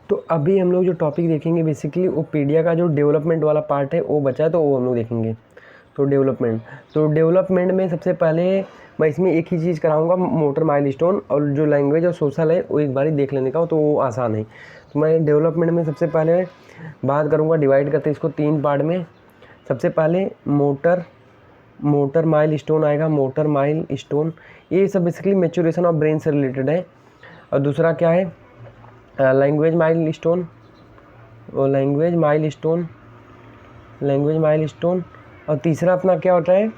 तो अभी हम लोग जो टॉपिक देखेंगे बेसिकली वो पीडिया का जो डेवलपमेंट वाला पार्ट है वो बचा है, तो वो हम लोग देखेंगे। तो डेवलपमेंट में सबसे पहले मैं इसमें एक ही चीज़ कराऊंगा, मोटर माइलस्टोन, और जो लैंग्वेज और सोशल है वो एक बार ही देख लेने का हो, तो वो आसान है। तो मैं डेवलपमेंट में सबसे पहले बात करूंगा, डिवाइड करते इसको 3 पार्ट में। सबसे पहले मोटर माइलस्टोन आएगा, मोटर माइलस्टोन, ये सब बेसिकली मैच्योरेशन ऑफ ब्रेन से रिलेटेड है। और दूसरा क्या है, लैंग्वेज माइलस्टोन, लैंग्वेज माइलस्टोन। और तीसरा अपना क्या होता है,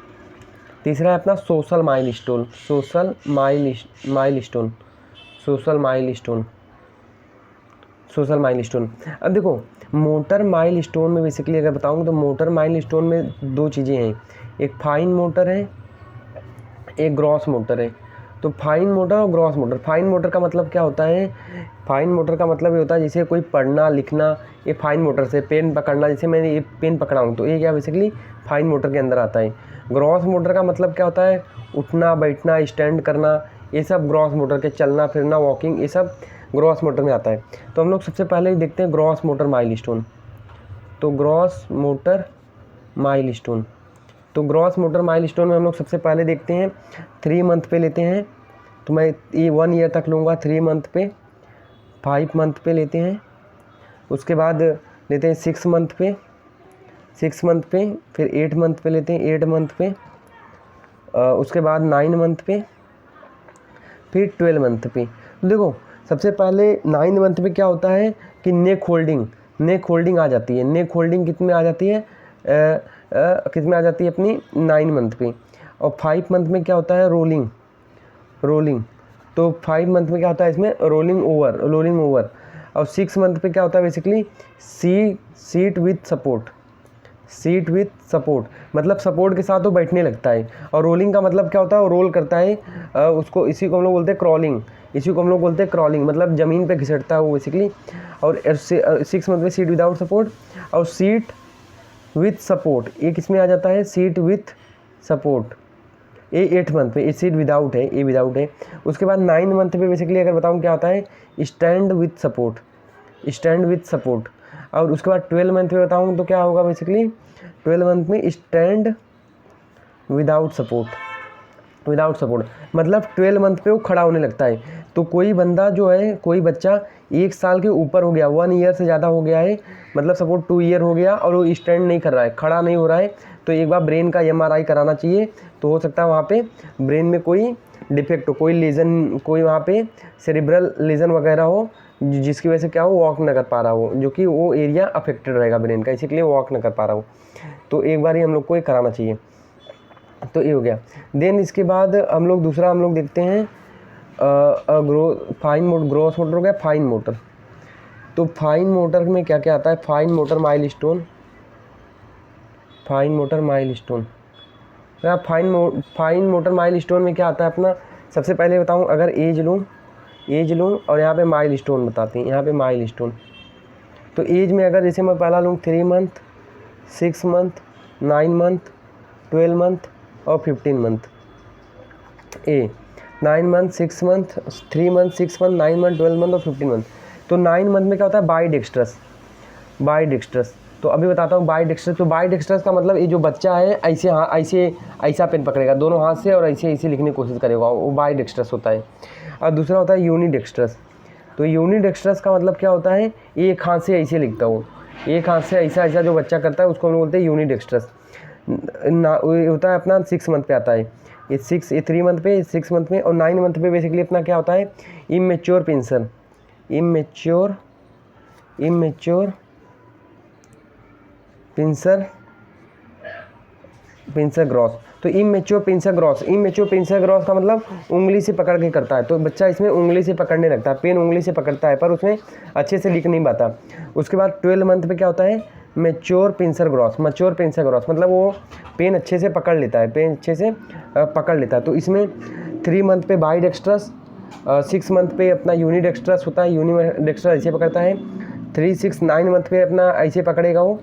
तीसरा है अपना सोशल माइलस्टोन। अब देखो मोटर माइलस्टोन में बेसिकली अगर बताऊँ तो मोटर माइलस्टोन में 2 चीज़ें हैं, एक फाइन मोटर है, एक ग्रॉस मोटर है। तो फाइन मोटर और ग्रॉस मोटर, फाइन मोटर का मतलब क्या होता है, फाइन मोटर का मतलब ये होता है जैसे कोई पढ़ना लिखना, ये फाइन मोटर से पेन पकड़ना, जैसे मैंने ये पेन पकड़ा हूँ तो ये क्या बेसिकली फाइन मोटर के अंदर आता है। ग्रॉस मोटर का मतलब क्या होता है, उठना बैठना स्टैंड करना, ये सब ग्रॉस मोटर के, चलना फिरना वॉकिंग, ये सब ग्रॉस मोटर में आता है। तो हम लोग सबसे पहले देखते हैं ग्रॉस मोटर माइलस्टोन। तो ग्रॉस मोटर माइलस्टोन में हम लोग सबसे पहले देखते हैं 3 मंथ पे लेते हैं। तो मैं ये 1 ईयर तक लूँगा, 3 मंथ पे, 5 मंथ पे लेते हैं, उसके बाद लेते हैं 6 मंथ पे, फिर 8 मंथ पे लेते हैं, 8 मंथ पे, उसके बाद 9 मंथ पे, फिर 12 मंथ पे। देखो सबसे पहले 9 मंथ पे क्या होता है कि नेक होल्डिंग आ जाती है। नेक होल्डिंग कितने आ जाती है, कितने आ जाती है अपनी 9 मंथ पे। और 5 मंथ में क्या होता है, रोलिंग। तो 5 मंथ में क्या होता है इसमें, रोलिंग ओवर। और 6 मंथ पे क्या होता है बेसिकली, सीट विथ सपोर्ट, मतलब सपोर्ट के साथ वो बैठने लगता है। और रोलिंग का मतलब क्या होता है, वो रोल करता है, उसको इसी को हम लोग बोलते हैं क्रॉलिंग, मतलब ज़मीन पे घिसटता है वो बेसिकली। और 6 मंथ में सीट विदाउट सपोर्ट, और सीट विथ सपोर्ट ये किस में आ जाता है, सीट विथ सपोर्ट, ये 8 मंथ पे, ये सीट विदाउट है, ये विदाउट है। उसके बाद 9 मंथ पे बेसिकली अगर बताऊँ क्या होता है, स्टैंड विथ सपोर्ट। और उसके बाद 12 मंथ पे बताऊँ तो क्या होगा बेसिकली, 12 मंथ में स्टैंड विदाउट सपोर्ट, मतलब 12 मंथ पे वो खड़ा होने लगता है। तो कोई बंदा जो है, कोई बच्चा 1 साल के ऊपर हो गया, 1 ईयर से ज़्यादा हो गया है, मतलब सपोर्ट 2 ईयर हो गया और वो स्टैंड नहीं कर रहा है, खड़ा नहीं हो रहा है, तो एक बार ब्रेन का MRI कराना चाहिए। तो हो सकता है वहाँ पे ब्रेन में कोई डिफेक्ट हो, कोई लीजन, कोई वहाँ पे सेरिब्रल लीजन वगैरह हो, जिसकी वजह से क्या हो, वॉक न कर पा रहा हो, जो कि वो एरिया अफेक्टेड रहेगा ब्रेन का, इसीलिए वॉक न कर पा रहा हो। तो एक बार ही हम लोग को ये कराना चाहिए। तो ये हो गया। देन इसके बाद हम लोग देखते हैं ग्रॉस मोटर हो गया, फाइन मोटर। तो फाइन मोटर में क्या क्या आता है, fine motor milestone. Fine motor milestone में क्या आता है अपना, सबसे पहले बताऊं, अगर एज लूँ और यहाँ पे माइलस्टोन बताते हैं, यहाँ पे माइलस्टोन। तो एज में अगर जैसे मैं पहला लूँ 3 मंथ, 6 मंथ, 9 मंथ, 12 मंथ और 15 month. 9 month, 6 month, 3 month, 6 month, 9 month, 12 month और 15 मंथ। तो 9 मंथ में क्या होता है, बाई तो अभी बताता हूँ बाई तो बाई का मतलब ये जो बच्चा है ऐसा पेन पकड़ेगा दोनों हाथ से और ऐसे लिखने की कोशिश करेगा, वो बाई होता है। और दूसरा होता है यूनिडेक्स्ट्रस। तो यूनिडेक्स्ट्रस का मतलब क्या होता है, एक हाथ से ऐसे लिखता हूँ, एक हाथ से ऐसा जो बच्चा करता है उसको हम बोलते हैं यूनिडेक्स्ट्रस। होता है अपना 6 मंथ पे आता है, ये 3 मंथ पे, 6 मंथ में, और 9 मंथ पे बेसिकली अपना क्या होता है, इमेच्योर पिंसर ग्रॉस। तो इमेच्योर पिंसर ग्रॉस का मतलब उंगली से पकड़ के करता है। तो बच्चा इसमें उंगली से पकड़ने लगता है, पेन उंगली से पकड़ता है, पर उसमें अच्छे से लिख नहीं पाता। उसके बाद 12 मंथ पे क्या होता है, मैच्योर पिंसर ग्रॉस, मतलब वो पेन अच्छे से पकड़ लेता है, तो इसमें 3 मंथ पे बाईडेक्स्ट्रस, 6 मंथ पे अपना यूनिडेक्स्ट्रस होता है, यूनिडेक्स्ट्रस ऐसे पकड़ता है, 3, 6, 9 मंथ पे अपना ऐसे पकड़ेगा वो,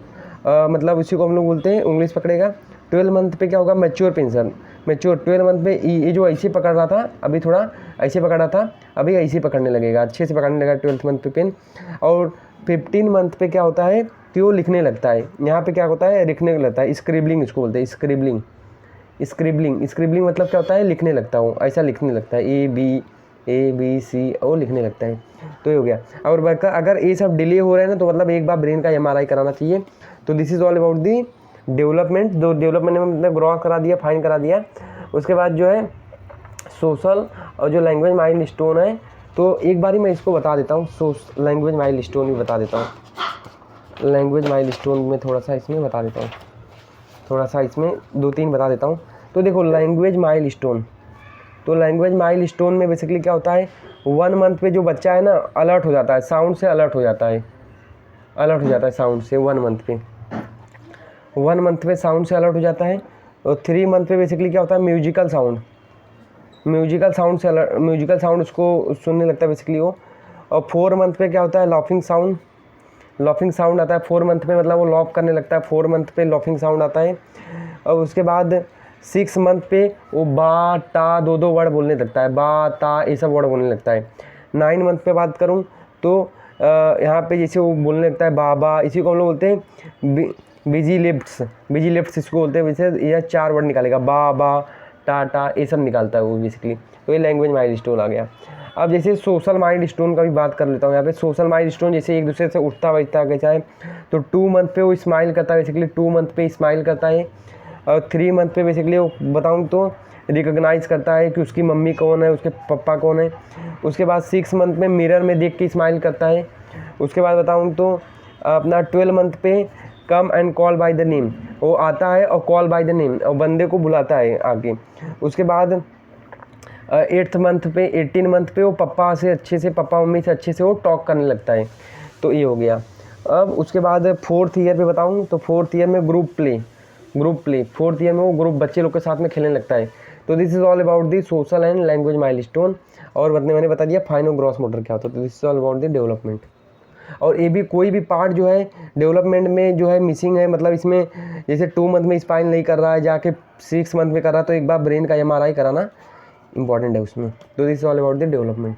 मतलब उसी को हम लोग बोलते हैं उंगली से पकड़ेगा। 12 मंथ पे क्या होगा, मैच्योर पेंशन, मैच्योर 12 मंथ पे ये जो ऐसे पकड़ रहा था अभी थोड़ा ऐसे पकड़ रहा था, अभी ऐसे पकड़ने लगेगा, अच्छे से पकड़ने लगेगा 12th मंथ पे पेन। और 15 मंथ पे क्या होता है कि वो लिखने लगता है, यहाँ पे क्या होता है लिखने लगता है, स्क्रिबलिंग इसको बोलते हैं, स्क्रिबलिंग। स्क्रिबलिंग मतलब क्या होता है, लिखने लगता हूँ, ऐसा लिखने लगता है, ए बी सी और लिखने लगता है। तो ये हो गया। और अगर ये सब डिले हो रहे हैं ना तो मतलब एक बार ब्रेन का MRI कराना चाहिए। तो this is all about the development. जो डेवलपमेंट में मतलब ग्रॉस करा दिया, फाइन करा दिया। उसके बाद जो है सोशल और जो लैंग्वेज माइल स्टोन है, तो एक बारी मैं इसको बता देता हूँ, लैंग्वेज माइल स्टोन भी बता देता हूँ। लैंग्वेज माइल स्टोन में थोड़ा सा इसमें बता देता हूँ, थोड़ा सा इसमें 2-3 बता देता हूँ। तो देखो लैंग्वेज माइल स्टोन, तो लैंग्वेज माइल स्टोन में बेसिकली क्या होता है, 1 मंथ पे जो बच्चा है ना अलर्ट हो जाता है, साउंड से अलर्ट हो जाता है, अलर्ट हो जाता है साउंड से 1 मंथ पे, 1 मंथ पे साउंड से अलर्ट हो जाता है। और 3 मंथ पे बेसिकली क्या होता है, म्यूजिकल साउंड से अलर्ट, म्यूजिकल साउंड उसको सुनने लगता है बेसिकली वो। और 4 मंथ पे क्या होता है, लाफिंग साउंड आता है 4 मंथ पे, मतलब वो लॉफ करने लगता है 4 मंथ पे, लाफिंग साउंड आता है। और उसके बाद 6 मंथ पे वो बा टा 2 वर्ड बोलने लगता है, बा ता ये सब वर्ड बोलने लगता है। 9 मंथ पे बात करूँ तो यहाँ पे जैसे वो बोलने लगता है बाबा, इसी को हम लोग बोलते हैं बिजी लिप्स इसको बोलते हैं। वैसे यह 4 वर्ड निकालेगा, बा टा ये सब निकालता है वो बेसिकली। तो ये लैंग्वेज माइल स्टोन आ गया। अब जैसे सोशल माइल स्टोन का भी बात कर लेता हूँ। यहाँ पे सोशल माइल स्टोन जैसे एक दूसरे से उठता बैठता कैसा है, तो 2 मंथ पे वो स्माइल करता है बेसिकली, 2 मंथ पे स्माइल करता है। और 3 मंथ पे बेसिकली वो बताऊँ तो रिकॉग्नाइज करता है कि उसकी मम्मी कौन है, उसके पापा कौन है। उसके बाद 6 मंथ में मिरर में देख के स्माइल करता है। उसके बाद बताऊँ तो अपना 12 मंथ पे come and call by the name, वो आता है और कॉल बाय द नेम और बंदे को बुलाता है आगे। उसके बाद 8th मंथ पे 18 मंथ पे वो पापा मम्मी से अच्छे से वो टॉक करने लगता है। तो ये हो गया। अब उसके बाद 4th ईयर पे बताऊँ तो 4th ईयर में ग्रुप प्ले 4th ईयर में वो ग्रुप बच्चे लोग के साथ में खेलने लगता है। तो this is all about the social and language milestone. और मैंने बता दिया फाइन और ग्रॉस मोटर क्या होता है। तो this is all about the development. और ये भी कोई भी पार्ट जो है डेवलपमेंट में जो है मिसिंग है, मतलब इसमें जैसे 2 मंथ में स्पाइन नहीं कर रहा है, जाके 6 मंथ में कर रहा है, तो एक बार ब्रेन का MRI कराना इंपॉर्टेंट है उसमें। तो this is all about the development.